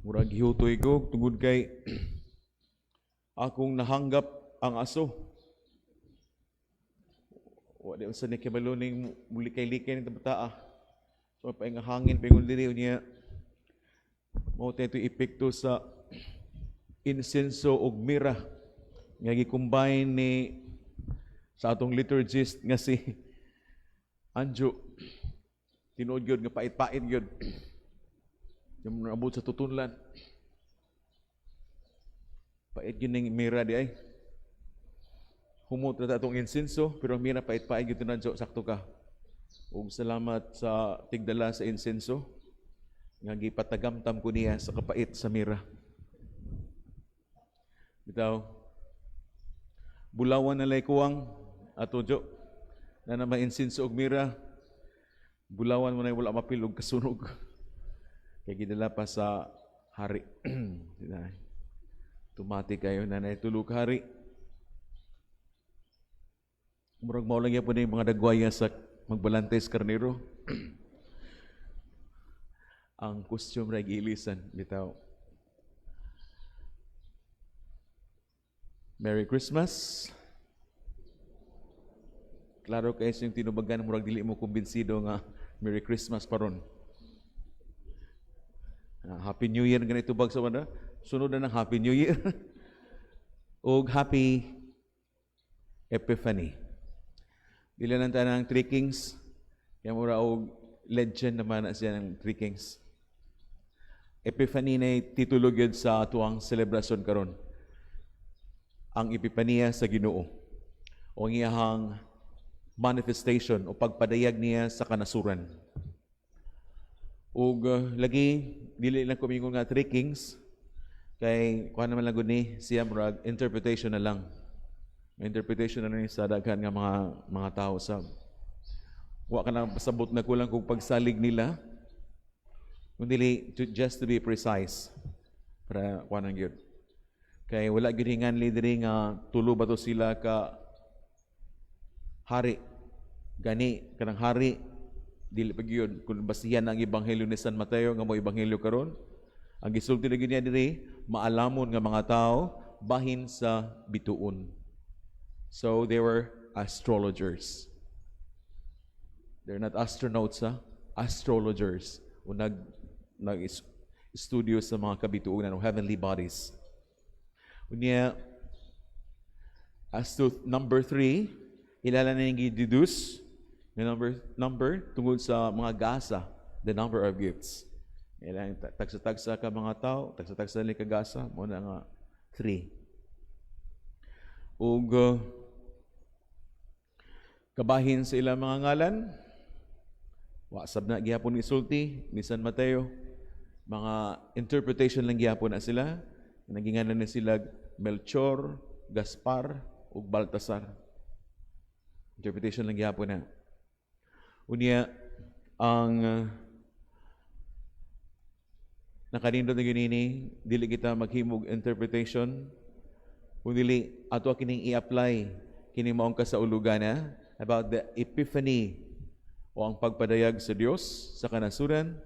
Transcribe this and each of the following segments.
Murag hiutoy ko tungod kay akong nahanggap ang aso. Wala sa ni kibaluning muli kay likay ng tabataa. So pa nga hangin pingon diri niya. Mao ito epekto sa insenso ug mira nga gi-combine ni sa atong liturgist nga si Anjo. Tinuod gyud nga pait-pait gyud. Yung nabot sa tutunlan. Pait yun ng mira di ay. Humot na itong insenso, pero mira pait-pait yun na sakto ka. Ug salamat sa tigdala sa insenso. Nga gipatagamtam ko niya sa kapait sa mira. Bitaw, bulawan na lay kuwang ato jo. Na naman insenso og mira. Bulawan mo na wala mapilog kasunog. Kaya gidala pa sa hari. Tumati kayo na naitulog hari. Murag mao lang yan po na yung mga dagwaya sa magbalantes karnero. Ang costume na giilisan. Bitaw. Merry Christmas. Klaro kayo yung tinubagan, murag dili mo kumbinsido nga Merry Christmas paron. Happy New Year ganito bag sa wanda. Sunod na ng Happy New Year. O Happy Epiphany. Dila lang tayo ng Three Kings. Kaya mura o legend naman na siya ng Three Kings. Epiphany na titulo yun sa tuwang celebration karon. Ang Epipania sa Ginoo. O ang iyahang manifestation o pagpadayag niya sa kanasuran. Ug lagi dili lang kumingon nga Three Kings kay kuan naman lang gud ni siya murag interpretation na lang. Interpretation na lang sa daghan nga mga tao sa wa ka na pasabot na kulang kung pagsalig nila. Kundi just to be precise para kuan ang gyud. Kay wala gyud hingan diri nga tulo ba to sila ka hari. Gani kanang hari dili pa gyud kung basihan ang ebanghelyo ni San Mateo nga mo ebanghelyo karon. Ang gisulti na niya diri maalamon nga mga tao bahin sa bituon. So they were astrologers. They're not astronauts, astrologers. O nag-studio sa mga kabituunan o heavenly bodies. Unya, as to number 3, ilala na yung i-deduce number tungkol sa mga gasa, the number of gifts. Ilang tagsa-tagsa ka mga tao, tagsa-tagsa nila ka gasa, muna nga 3. Ug kabahin sa ilang mga ngalan, wasab na gihapon isulti ni San Mateo, mga interpretation lang gihapon na sila, naginganan na sila Melchor, Gaspar, ug Baltasar. Interpretation lang gihapon na. Unya, ang nakanindot na ginini, dili kita maghimog interpretation, kung dili, ato kining i-apply, kining maong kasaulugan na, about the epiphany, o ang pagpadayag sa Dios sa kanasuran,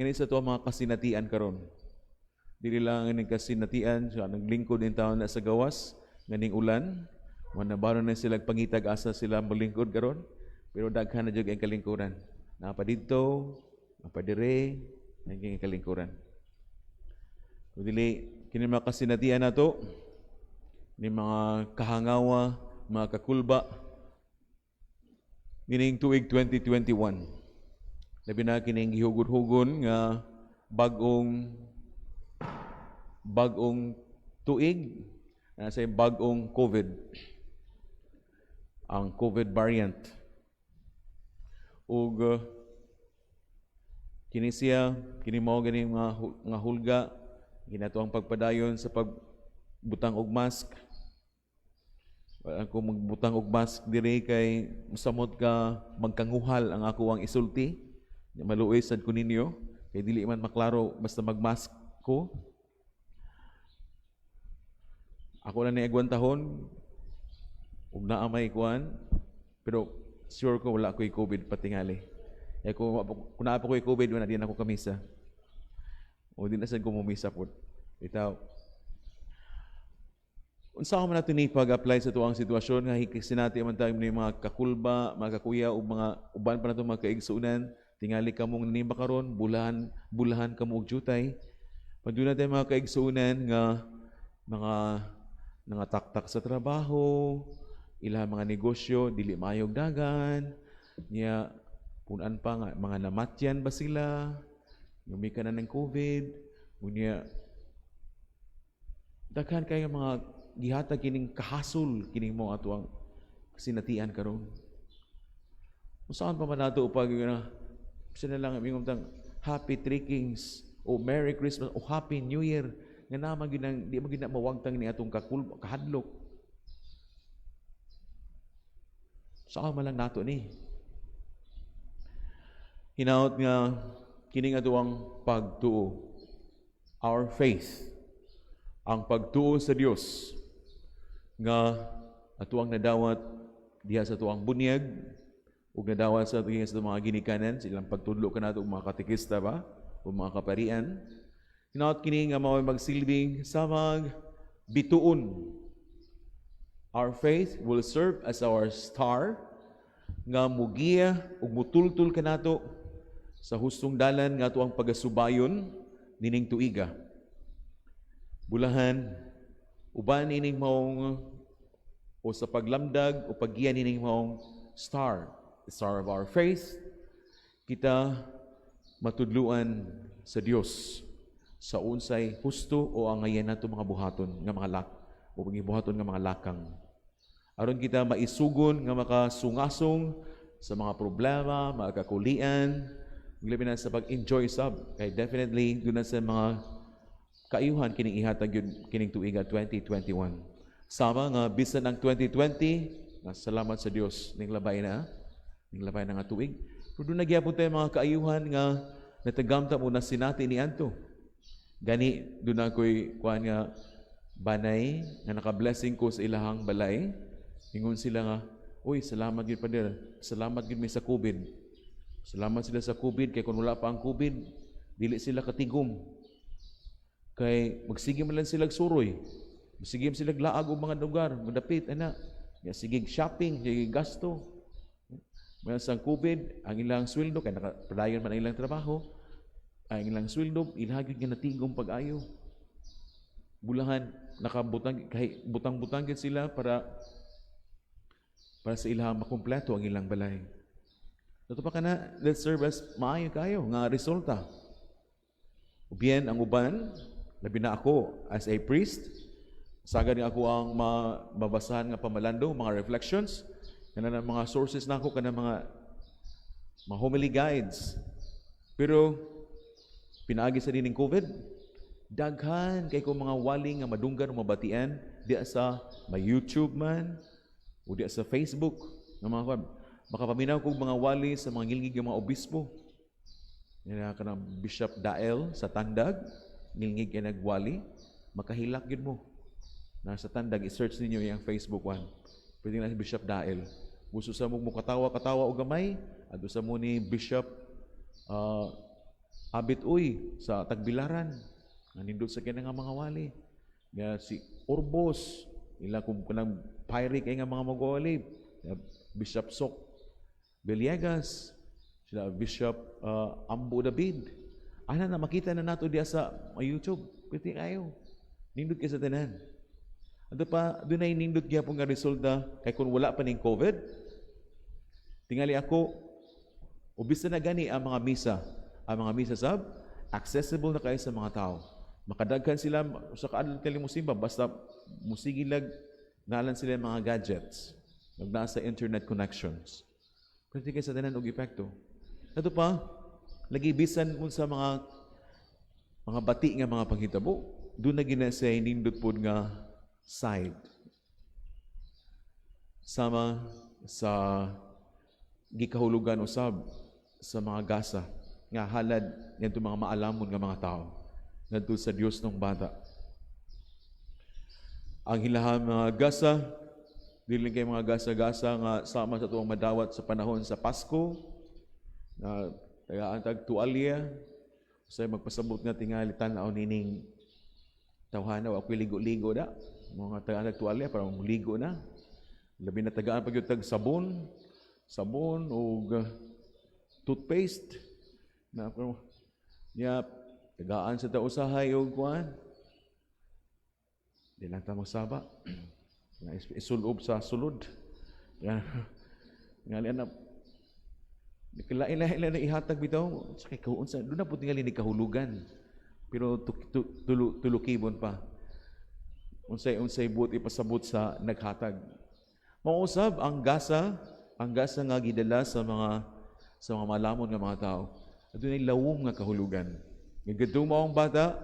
ngayon sa ito ang mga kasinatian karon. Dili lang ang kasinatian, so, naglingkod din taon na sa gawas, nganing ulan, manabaro na sila pangitag asa sila malingkod karon. Pero daghan na jud ang kalingkuran. Napa dito, napa dire, naging kalingkuran. Kung dili kini mga kasinatian nato ni mga kahangawa, mga kakulba kining tuig 2021. Labi na kining gihugod-hugon nga bagong tuig sa bagong COVID. Ang COVID variant. Ug kini mao ganing mga hulga ginato ang pagpadayon sa pagbutang og mask. Kung magbutang og mask diri kay musamot ka magkanguhal ang ako ang isulti. Maluoy sad ko ninyo kay dili man maklaro basta magmask ko. Ako na ni agwantahon ug naa may kuan pero sure ko wala ko'y COVID patingali. Kung naapa ko'y COVID, wala din ako kamisa. O di na sad ko mumisa po. Itaw. Unsa man natin ni pag-apply sa tuwang sitwasyon nga hikisinati man tayo ni mga kakulba, mga kakuya o mga uban pa nato mga kaigsunan, tingali ka mong nanimba karon, bulahan ka mo og jutay. Paduna tayo mga kaigsunan nga mga taktak sa trabaho, ilang mga negosyo dili maayog dagan, niya punan pa nga mga namatyan ba sila, lumika na ng COVID, unya daghan kayo mga gihatag kining kahasol kining mo ato ang sinatian karon. Saan pa man nato upag na sila lang aming tang Happy Three Kings o Merry Christmas o Happy New Year nga naman gyud di mo gyud mawagtang ni atong kahadlok. Saan man lang nato ni. Hinaut nga kining ato ang pagtuo, our faith, ang pagtuo sa Dios nga atuang nadawat diha sa tuang bunyag ug nadawat sa diha sa mga ginikanan silang pagtudlo kanato mga katekista ba o mga kaparian. Hinaut kini nga mao magsilbing samag bituon. Our faith will serve as our star nga mugiya ug mutultul kanato sa hustong dalan nga atuang pagasubayon nining tuiga. Bulahan uban ining maong o sa paglamdag o paggiyan ining maong star, the star of our faith, kita matudluan sa Dios sa unsay husto o angayan nato mga buhaton nga mga o buhaton nga mga lakang. Aron kita maisugon nga makasungasong sa mga problema, mga kakulian, labi na sa pag-enjoy sab kay definitely doon na sa mga kaayuhan kining ihatag yun kining tuiga 2021. Sama nga bisan ang 2020, salamat sa Dios ning labay na nga tuig. Pero doon nagyapon tayo mga kaayuhan nga natagamta mo na sinati ni Anto. Gani doon ako'y kuhan nga banay nga naka-blessing ko sa ilahang balay. Ingon sila nga, uy, salamat yun pa din. Salamat yun may sa COVID. Salamat sila sa COVID kay kung wala pa ang COVID, dili sila katigom. Kay magsige man lang sila suroy. Magsige sila laag o mga lugar, madapit, ana. Sige shopping, sige gasto. May sa COVID, ang ilang sweldo, kay nakapadayon man ang ilang trabaho, ang ilang sweldo, ilahagin nga natigom pag-ayo. Bulahan, nakabutang, kay butang-butang sila para sa ilang makumpleto ang ilang balay. Ito pa ka na, let's serve as maayo kayo, nga resulta. Ubiyan ang uban, labi na ako as a priest, sagad nga ako ang mababasahan nga pamalando, mga reflections, kana mga sources na ako, kana mga homily guides. Pero, pinaagi sa dining COVID, daghan kay ko mga waling nga madunggan o mabatian, di sa may YouTube man, o di sa Facebook, nga mga makapaminaw kong mga wali sa mga ngilngig ng mga obispo. Yan ka ng Bishop Dael sa Tandag, ngilngig yan nagwali, makahilak yun mo. Nasa Tandag, i-search ninyo yung Facebook one. Pwede na si Bishop Dael. Gusto sa mo katawa o gamay, at sa mo ni Bishop Abit Uy sa Tagbilaran. Nanindot sa kanya nga mga wali. Nga si Orbos, ila kung kanang pyric ay nga mga magwali. Bishop Sok Beliegas, sila Bishop Ambo David. Ana na makita na nato diya sa YouTube. Pwede kayo. Nindot kayo sa tanan. Ato pa, doon ay nindot kaya pong nga resulta kay kung wala pa ning COVID. Tingali ako, ubisa na gani ang mga misa. Ang mga misa sab, accessible na kayo sa mga tao. Makadaghan sila sa kaadal mo simba, basta musigilag nalan sila mga gadgets. Nasa internet connections. Pwede kayo sa tanan og epekto. Ato pa, lagi bisan kung sa mga bati nga mga panghitabo, doon na ginasay nindot po nga side. Sama sa gikahulugan usab sa mga gasa nga halad ngadto mga maalamon nga mga tao ngadto sa Dios ng bata. Ang hilahang mga gasa dili kay mga gasa-gasa nga sama sa tuwang madawat sa panahon sa Pasko na tagaan tag tuwalya Say magpasabot nga tingali tan-aw nining tawhana wa ligo-ligo da. Mga tagaan nagtualya para ligo na. Labi na tagaan pag yung tag sabon o toothpaste na niya tagaan sa tausahay o kuan. Di lang ta magsaba. Isulob sa sulod. Ngali na Kailan na ihatag bitaw sa kay kaunsa do na pud tingali ni kahulugan. Pero tulukibon pa. Unsay buot ipasabot sa naghatag. Mausab ang gasa nga gidala sa mga malamon nga mga tao. Adunay lawom nga kahulugan. Ngadto mao ang bata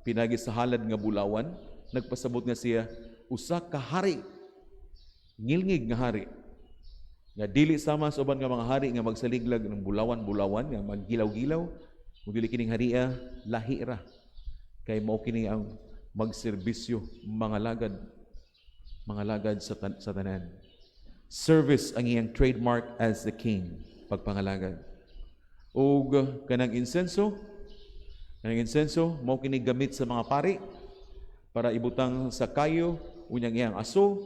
pinagi sa halad nga bulawan, nagpasabot nga siya usa ka hari. Ngilngig nga hari. Nga dili sama sa uban nga mga hari nga magsaliglag ng bulawan-bulawan nga maggilaw-gilaw, ug dili kining haria lahi ra. Kay mao kini ang magserbisyo mga lagad sa tanan. Service ang iyang trademark as the king, pagpangalagad. Ug kanang insenso mao kini gamit sa mga pari para ibutang sa kayo unyang iyang aso,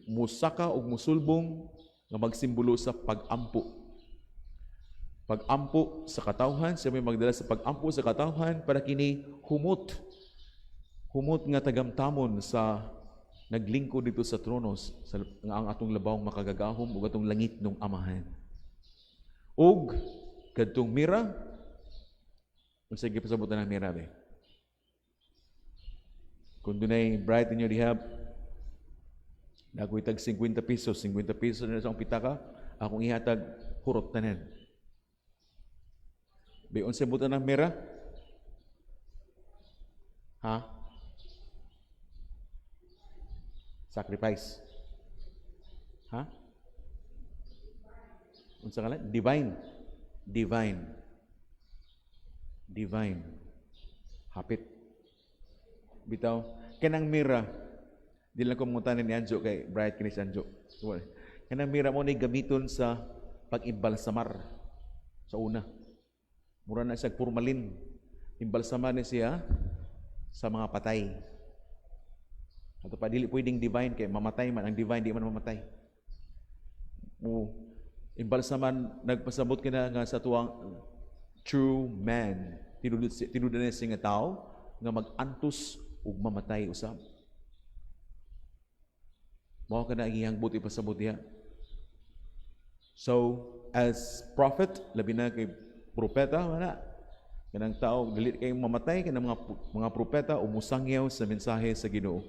musaka ug musulbong nga magsimbolo sa pag-ampo. Pag-ampo sa katawhan, siya may magdala sa pag-ampo sa katawhan para kini humot nga tagamtamon sa naglingkod dito sa tronos nga ang atong labawng makagagahom ug atong langit ng amahan. Ug kadtong mira, unsay gipasabutan ng mira be? Kung dunay bright inyo dihab, nagoy tag 50 pesos na sa akong pitaka, akong ihatag hurot tanan. Be unsay butan ng mira? Ha? Sacrifice. Ha? Unsa kala? Divine. Hapit. Bitaw kanang mira, di lang ko mungutanin ni Anjo kay Bright kini si Anjo. Kanang mira mo ni gamiton sa pag-imbalsamar sa una. Mura na siya formalin. Imbalsamar ni siya sa mga patay. Ato pa dili pwedeng divine kay mamatay man ang divine, di man mamatay. Imbalsaman nagpasabot kina nga sa tuwang true man. Tinuod na siya nga tao nga mag-antos ug mamatay usab. Mao kana ang iyang buti pasabot diha. So, as prophet, labi na kay propeta, wala. Kanang tao, dili kay mamatay, kanang mga propeta o musangyaw sa mensahe sa Ginoo.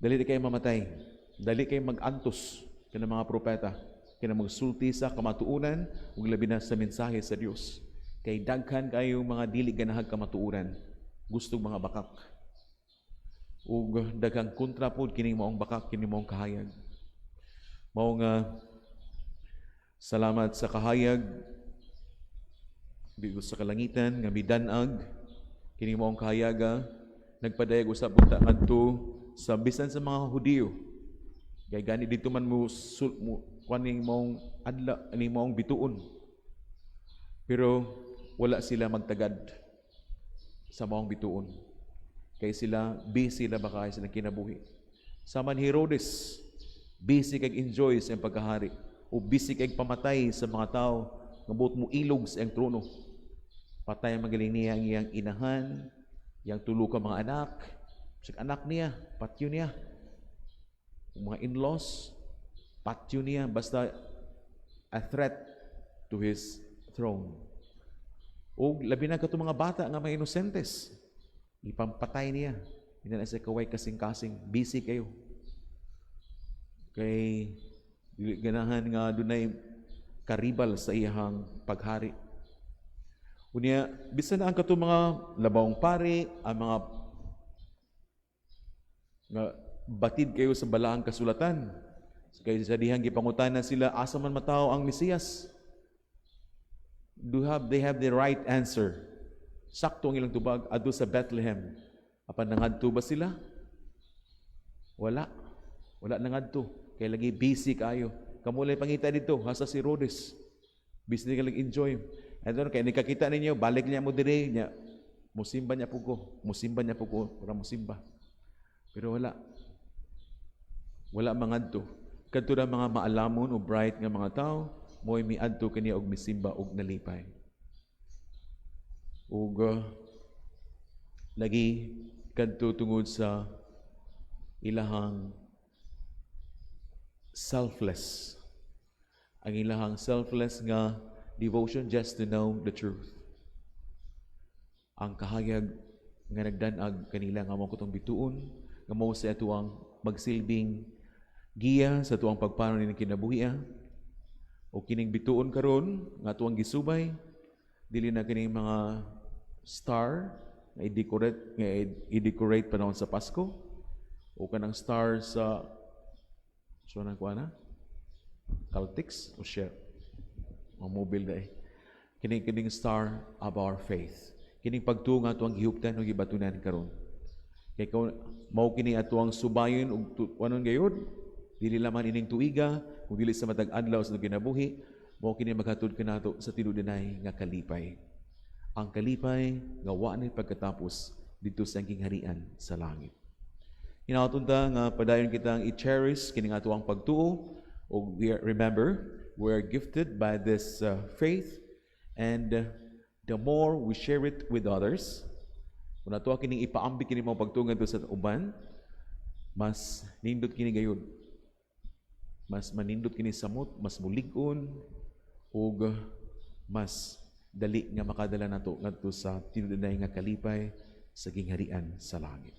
Dali kay mamatay, dali kay mag-antos kanang mga propeta, kanang magsulti sa kamatuuran ug labi na sa mensahe sa Dios. Kay daghan kayo mga dili ganahag kamatuuran, gustong mga bakak. Ug daghang kontra pod kini maong bakak, kini maong kahayag. Mao nga salamat sa kahayag bigo sa kalangitan nga midanag kini maong kahayaga nagpadayag usab unta ngadto sa bisan sa mga Hudiyo. Kay gani dito man mo kuning maong adla ani maong bituon. Pero wala sila magtagad sa maong bituon. Kay sila busy la baka sila kinabuhi. Saman Herodes busy kag enjoy sa pagkahari o busy kag pamatay sa mga tao nga buot mo ilog sa iyang trono. Patay ang magaling niya ang iyang inahan, iyang tulo ka mga anak, sa anak niya, patyo niya. Mga in-laws, patyo niya, basta a threat to his throne. O labi na kato mga bata nga mga inosentes, ipampatay niya. Hindi na siya kaway kasing-kasing, busy kayo. Kay ganahan nga dunay karibal sa iyang paghari. Unya, bisan na ang kato mga labawong pari, ang mga nga batid kayo sa balaang kasulatan. Kaya sa dihang gipangutanan sila, asa man matao ang Mesiyas? They have the right answer. Sakto ang ilang tubag, adto sa Bethlehem. Apan nangadto ba sila? Wala nangadto. Kaya lagi busy kayo. Kamulay pangita dito, hasa si Herodes. Busy ka lang enjoy. Ito kay nakakita ninyo, balik niya mo diri niya. Musimba niya po ko, para musimba. Pero wala. Wala mangadto. Kadto na mga maalamon o bright nga mga tao, mo'y miadto kaniya og misimba og nalipay. Ug lagi kadto tungod sa ilahang selfless. Ang ilahang selfless nga devotion just to know the truth. Ang kahayag nga nagdanag kanila nga mao kutong bituon, nga mao sa atuang magsilbing giya sa tuang pagpanaw ni kinabuhi o kining bituon karon nga tuang gisubay dili na kining mga star nga i-decorate panahon sa Pasko o kanang star sa so nang kuana Caltex o share mga mobile dai kining star of our faith, kining pagtuo nga atuang gihuptan o gibatunan karon kay mao kini atuang subayon ug anon gayud dili lamang ining tuiga kung dili sa matag adlaw sa kinabuhi mao kini maghatod kanato sa tinudinay nga kalipay. Ang kalipay nga wa ni pagkatapos didto sa kingharian sa langit. Hinautod nga padayon kitang i-cherish kining atuang pagtuo ug remember we are gifted by this faith and the more we share it with others, kung ato kining ipaambi kini mga pagtungan to sa uban, mas nindot kini gayud. Mas manindot kini samot, mas mulig-on ug mas dali nga makadala nato ngadto sa tinudinay nga kalipay sa gingharian sa langit.